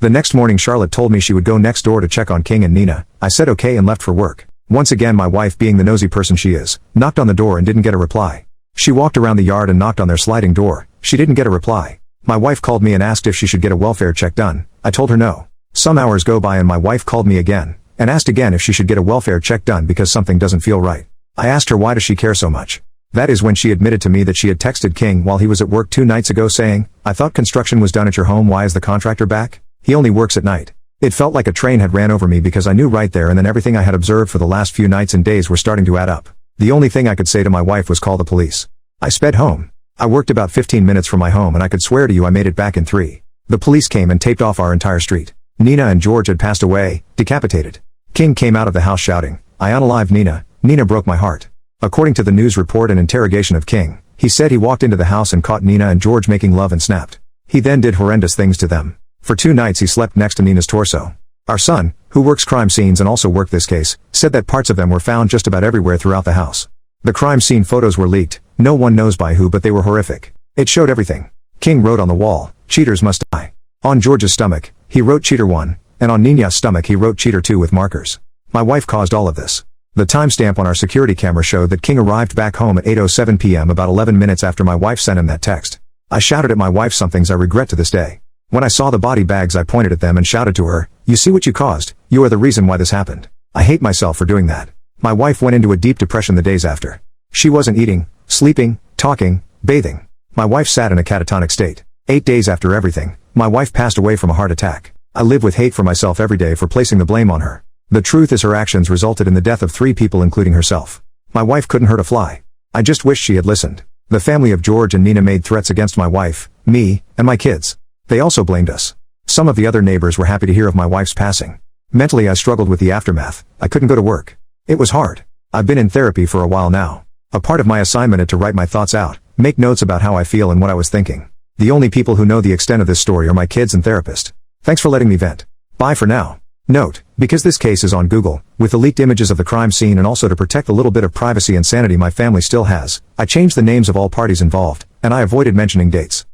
The next morning Charlotte told me she would go next door to check on King and Nina. I said okay and left for work. Once again my wife, being the nosy person she is, knocked on the door and didn't get a reply. She walked around the yard and knocked on their sliding door. She didn't get a reply. My wife called me and asked if she should get a welfare check done. I told her no. Some hours go by and my wife called me again, and asked again if she should get a welfare check done because something doesn't feel right. I asked her why does she care so much. That is when she admitted to me that she had texted King while he was at work 2 nights ago saying, "I thought construction was done at your home, why is the contractor back? He only works at night." It felt like a train had ran over me because I knew right there and then everything I had observed for the last few nights and days were starting to add up. The only thing I could say to my wife was call the police. I sped home. I worked about 15 minutes from my home and I could swear to you I made it back in 3. The police came and taped off our entire street. Nina and George had passed away, decapitated. King came out of the house shouting, "I unalived Nina. Nina broke my heart." According to the news report and interrogation of King, he said he walked into the house and caught Nina and George making love and snapped. He then did horrendous things to them. For 2 nights he slept next to Nina's torso. Our son, who works crime scenes and also worked this case, said that parts of them were found just about everywhere throughout the house. The crime scene photos were leaked, no one knows by who, but they were horrific. It showed everything. King wrote on the wall, "Cheaters must die." On George's stomach, he wrote Cheater 1, and on Nina's stomach he wrote Cheater 2 with markers. My wife caused all of this. The timestamp on our security camera showed that King arrived back home at 8:07 p.m. about 11 minutes after my wife sent him that text. I shouted at my wife some things I regret to this day. When I saw the body bags I pointed at them and shouted to her, "You see what you caused, you are the reason why this happened." I hate myself for doing that. My wife went into a deep depression the days after. She wasn't eating, sleeping, talking, bathing. My wife sat in a catatonic state. 8 days after everything, my wife passed away from a heart attack. I live with hate for myself every day for placing the blame on her. The truth is her actions resulted in the death of 3 people including herself. My wife couldn't hurt a fly. I just wished she had listened. The family of George and Nina made threats against my wife, me, and my kids. They also blamed us. Some of the other neighbors were happy to hear of my wife's passing. Mentally I struggled with the aftermath. I couldn't go to work. It was hard. I've been in therapy for a while now. A part of my assignment is to write my thoughts out, make notes about how I feel and what I was thinking. The only people who know the extent of this story are my kids and therapist. Thanks for letting me vent. Bye for now. Note, because this case is on Google, with the leaked images of the crime scene and also to protect the little bit of privacy and sanity my family still has, I changed the names of all parties involved, and I avoided mentioning dates.